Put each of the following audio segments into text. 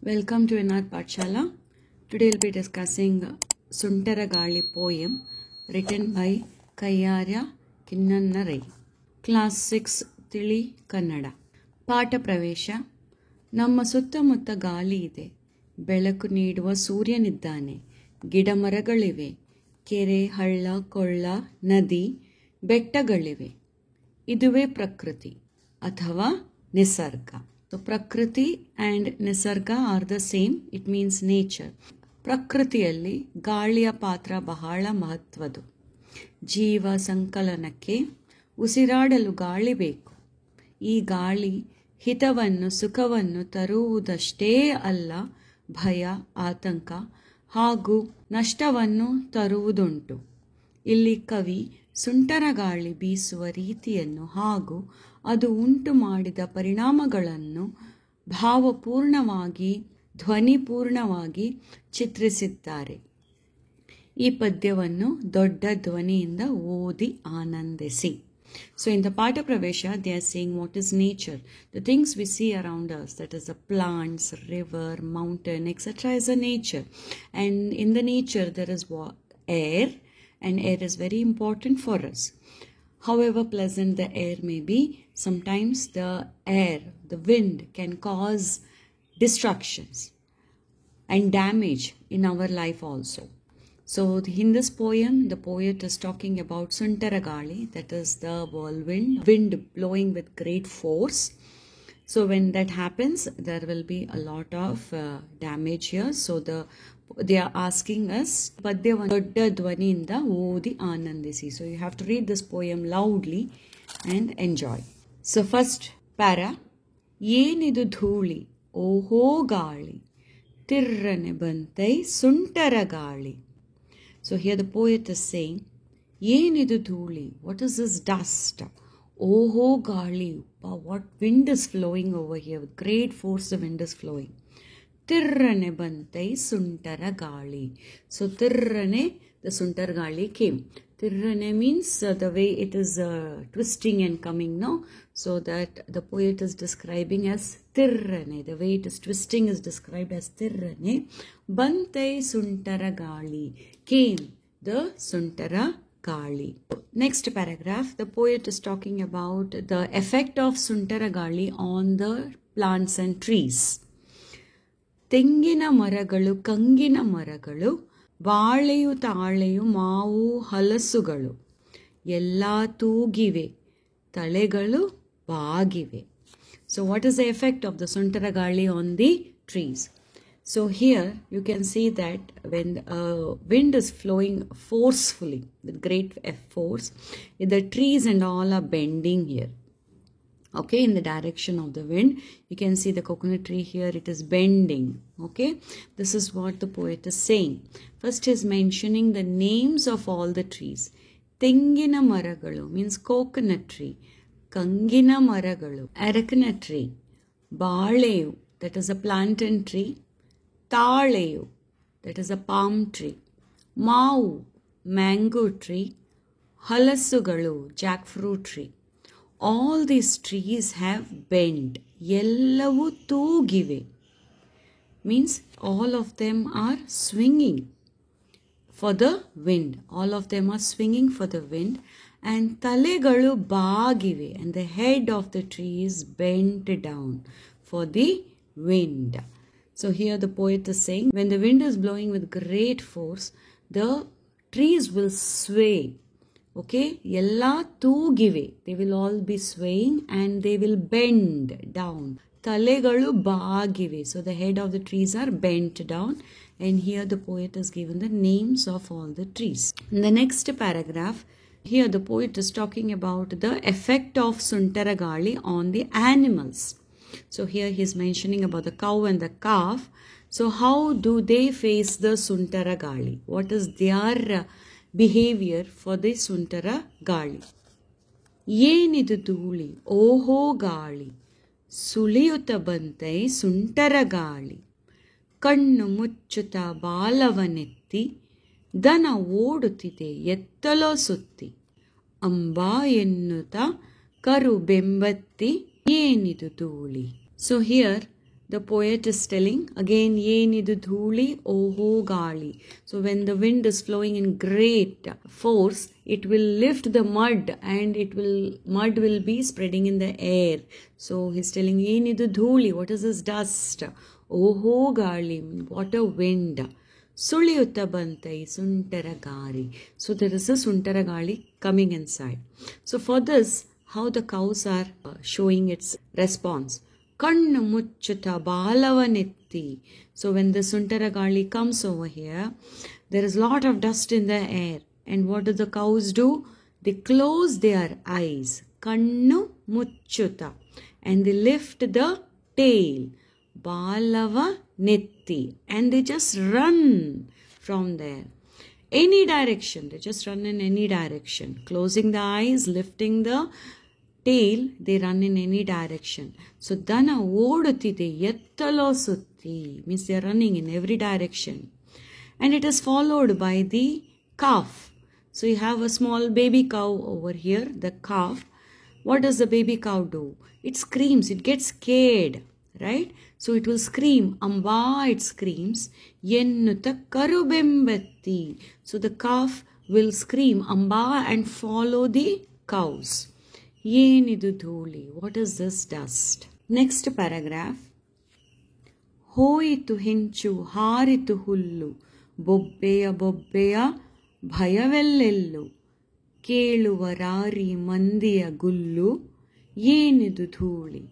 Welcome to NR Pathshala. Today we'll be discussing Suntaragali poem written by Kayyarya Kinnanna Rai. Class 6 Tili Kannada. ಪಾಠ ಪ್ರವೇಶ. ನಮ್ಮ ಸುತ್ತಮುತ್ತ ಗಾಳಿ ಇದೆ, ಬೆಳಕು ನೀಡುವ ಸೂರ್ಯನಿದ್ದಾನೆ, ಗಿಡ ಮರಗಳಿವೆ, ಕೆರೆ, ಹಳ್ಳ, ಕೊಳ್ಳ, ನದಿ, ಬೆಟ್ಟಗಳಿವೆ. ಇದುವೇ ಪ್ರಕೃತಿ ಅಥವಾ ನಿಸರ್ಗ. So Prakriti and Nisarga are the same. It means nature. ಪ್ರಕೃತಿಯಲ್ಲಿ ಗಾಳಿಯ ಪಾತ್ರ ಬಹಳ ಮಹತ್ವದ್ದು. ಜೀವ ಸಂಕಲನಕ್ಕೆ ಉಸಿರಾಡಲು ಗಾಳಿ ಬೇಕು. ಈ ಗಾಳಿ ಹಿತವನ್ನು ಸುಖವನ್ನು ತರುವುದಷ್ಟೇ ಅಲ್ಲ, ಭಯ, ಆತಂಕ ಹಾಗೂ ನಷ್ಟವನ್ನು ತರುವುದುಂಟು. ಇಲ್ಲಿ ಕವಿ ಸುಂಟರಗಾಳಿ ಬೀಸುವ ರೀತಿಯನ್ನು ಹಾಗೂ ಅದು ಉಂಟು ಮಾಡಿದ ಪರಿಣಾಮಗಳನ್ನು ಭಾವಪೂರ್ಣವಾಗಿ ಧ್ವನಿಪೂರ್ಣವಾಗಿ ಚಿತ್ರಿಸಿದ್ದಾರೆ. ಈ ಪದ್ಯವನ್ನು ದೊಡ್ಡ ಧ್ವನಿಯಿಂದ ಓದಿ ಆನಂದಿಸಿ. So in the Pata Pravesha, they are saying what is nature. The things we see around us, that is the plants, river, mountain, etc. is a nature. And in the nature there is air, and air is very important for us. However pleasant the air may be, sometimes the air, the wind can cause destructions and damage in our life also. So in this poem, the poet is talking about Suntaragali, that is the whirlwind, wind blowing with great force. So when that happens, there will be a lot of damage here. So they are asking us, Padyavan Dodda Dhwaninda Odi Anandisi. So you have to read this poem loudly and enjoy. So first para, Yenidu Dhuli, Oho Gali, Tirrane Bantai Suntaragali. So here the poet is saying, Yenidu Dhuli, what is this dust? Oho Gali, what wind is flowing over here, with great force the wind is flowing. Tirrane bantai Suntaragali. So Tirrane, the Suntaragali came. Tirrane means the way it is twisting and coming now. So that the poet is describing as Tirrane. The way it is twisting is described as Tirrane. Bantai Suntaragali. Came the Suntaragali. Next paragraph, the poet is talking about the effect of Suntaragali on the plants and trees. ತೆಂಗಿನ ಮರಗಳು, ಕಂಗಿನ ಮರಗಳು, ಬಾಳೆಯು ತಾಳೆಯು ಮಾವು ಹಲಸುಗಳು ಎಲ್ಲ ತೂಗಿವೆ, ತಳೆಗಳು ಬಾಗಿವೆ. So what is the effect of the Suntaragali on the trees? So here you can see that when wind is flowing forcefully with great force, the trees and all are bending here. Okay, in the direction of the wind, you can see the coconut tree here, it is bending. Okay, this is what the poet is saying. First he is mentioning the names of all the trees. Tengina maragalu means coconut tree. Kangina maragalu, arecanut tree. Baleyu, that is a plantain tree. Taleyu, that is a palm tree. Mau, mango tree. Halasugalu, jackfruit tree. All these trees have bent. Yellavu toogive means all of them are swinging for the wind. All of them are swinging for the wind. And talegalu baagive, and the head of the tree is bent down for the wind. So here the poet is saying, when the wind is blowing with great force, the trees will sway. Okay, yella toogive, they will all be swaying and they will bend down. Talegalu baagive, so the head of the trees are bent down, and here the poet has given the names of all the trees. In the next paragraph, here the poet is talking about the effect of Suntaragali on the animals. So here he is mentioning about the cow and the calf. So how do they face the Suntaragali? What is their behavior for the Suntaragali? Yenidu dhuli, oho gali, ಸುಳಿಯುತ್ತ ಬಂತೈ ಸುಂಟರಗಾಳಿ, ಕಣ್ಣು ಮುಚ್ಚುತ್ತ ಬಾಲವನೆತ್ತಿ, ದನ ಓಡುತ್ತಿದೆ ಎತ್ತಲೋ ಸುತ್ತಿ, ಅಂಬಾ ಎನ್ನುತ್ತ ಕರು ಬೆಂಬತ್ತಿ, ಏನಿದು ಧೂಳಿ. So here the poet is telling again, yenidu dhuli oho gali. So when the wind is flowing in great force, it will lift the mud and mud will be spreading in the air. So he's telling yenidu dhuli, what is this dust? Oho gali, what a wind. Suliyutta bantai suntaragari. So there is a suntaragari coming inside. So for this, how the cows are showing its response. Kannu mucchuta balavanetti. So when the suntaragari comes over here, there is a lot of dust in the air. And what do the cows do? They close their eyes. Kannu mucchuta. And they lift the tail. Balavanetti. And they just run from there. Any direction. They just run in any direction. Closing the eyes, lifting the tail, they run in any direction. So dana odutide ettalo sutti, means they are running in every direction. And it is followed by the calf. So you have a small baby cow over here, the calf. What does the baby cow do? It screams, it gets scared, right? So it will scream, amba, it screams, yennuta karubembatti. So the calf will scream amba and follow the cows. Yenidu dhuli, what is this dust? Next paragraph. Hoitu hinchu haritu hullu, bobbeya bobbeya bhayavellellu, keluvarari mandiya gullu, yenidu dhuli.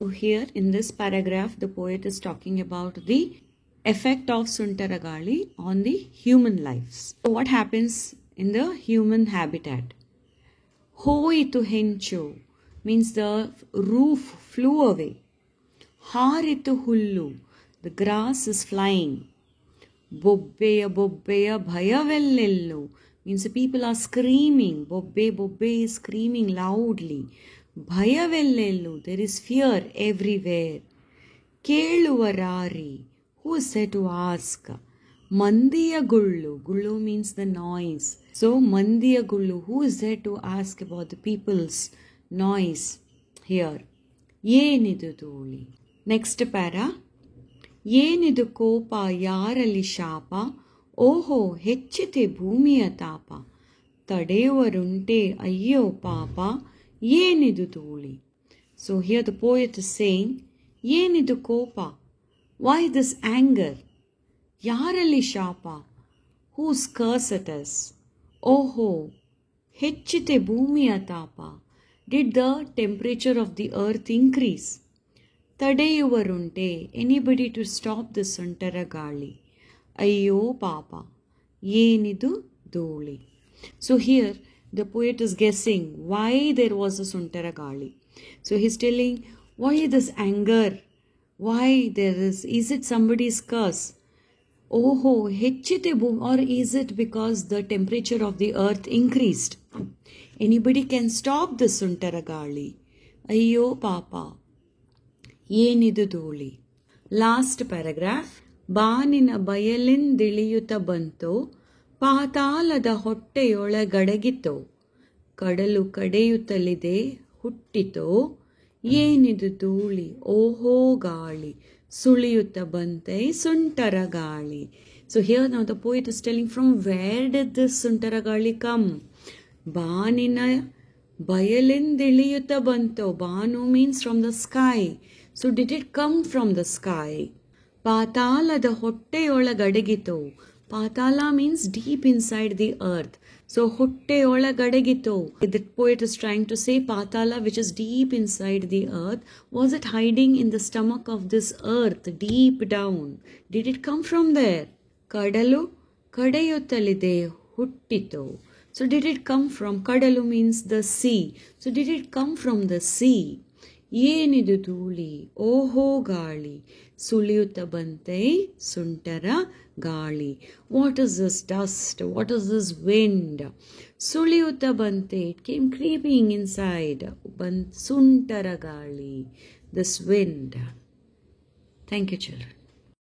So here in this paragraph, the poet is talking about the effect of suntaragari on the human lives. So what happens in the human habitat? Hoitu henchu means the roof flew away. Haritu hullu, the grass is flying. Bobbeya bobbeya bhayavellellu means the people are screaming. Bobbe bobbe is screaming loudly. Bhayavellellu, there is fear everywhere. Keluvarari, who is there to ask? Mandiya gullu, gullu means the noise. So mandiya gullu, who is there to ask about the people's noise here? Yenidu dhuli. Next para. Yenidu kopa yarali shapa, oho ಹೆಚ್ಚಿತೆ ಭೂಮಿಯ ತಾಪ, ತಡೆಯುವರುಂಟೆ ಅಯ್ಯೋ ಪಾಪ, yenidu dhuli. So here the poet is saying, yenidu kopa, why this anger? Yarali shapa, whose curse it is? Oho, ಹೆಚ್ಚಿತೆ ಭೂಮಿಯ ತಾಪ, did the temperature of the earth increase? ತಡೆಯುವರುಂಟೆ, anybody to stop the suntaragari? Ayyo papa, yenidu dhuli. So here the poet is guessing why there was a suntaragari. So he's telling, why this anger? Why there is it somebody's curse? Oho, ಹೆಚ್ಚಿತೆ ಭೂಮಿ, or is it because the temperature of the earth increased? Anybody can stop the suntaragari. Ayyo papa, yenidu dhuli. Last paragraph. ಬಾನಿನ ಬಯಲಿಂದಿಳಿಯುತ್ತ ಬಂತೋ, ಪಾತಾಳದ ಹೊಟ್ಟೆಯೊಳಗಡಗಿತೋ, ಕಡಲು ಕಡೆಯುತ್ತಲಿದೆ ಹುಟ್ಟಿತೋ, ಏನಿದು ಧೂಳಿ ಓಹೋ ಗಾಳಿ, ಸುಳಿಯುತ್ತ ಬಂತೈ ಸುಂಟರಗಾಳಿ. So here now the poet is telling, from where did this suntaragari come? ಬಾನಿನ ಬಯಲಿಂದಿಳಿಯುತ್ತ ಬಂತೋ, Banu means from the sky. So did it come from the sky? ಪಾತಾಳದ ಹೊಟ್ಟೆಯೊಳಗಡಗಿತೋ, patala means deep inside the earth. So ಹೊಟ್ಟೆಯೊಳಗಡಗಿತೋ, the poet is trying to say patala, which is deep inside the earth. Was it hiding in the stomach of this earth deep down? Did it come from there? ಕಡಲು ಕಡೆಯುತ್ತಲಿದೆ ಹುಟ್ಟಿತೋ. So did it come from, ಕಡಲು means the sea. So did it come from the sea? ಏನಿದು ಧೂಳಿ ಓಹೋ ಗಾಳಿ, ಸುಳಿಯುತ್ತ ಬಂತೈ ಸುಂಟರ ಗಾಳಿ. What is this dust? What is this wind? ಸುಳಿಯುತ್ತ ಬಂತೆ, it came creeping inside. ಸುಂಟರ ಗಾಳಿ, this wind. Thank you, children.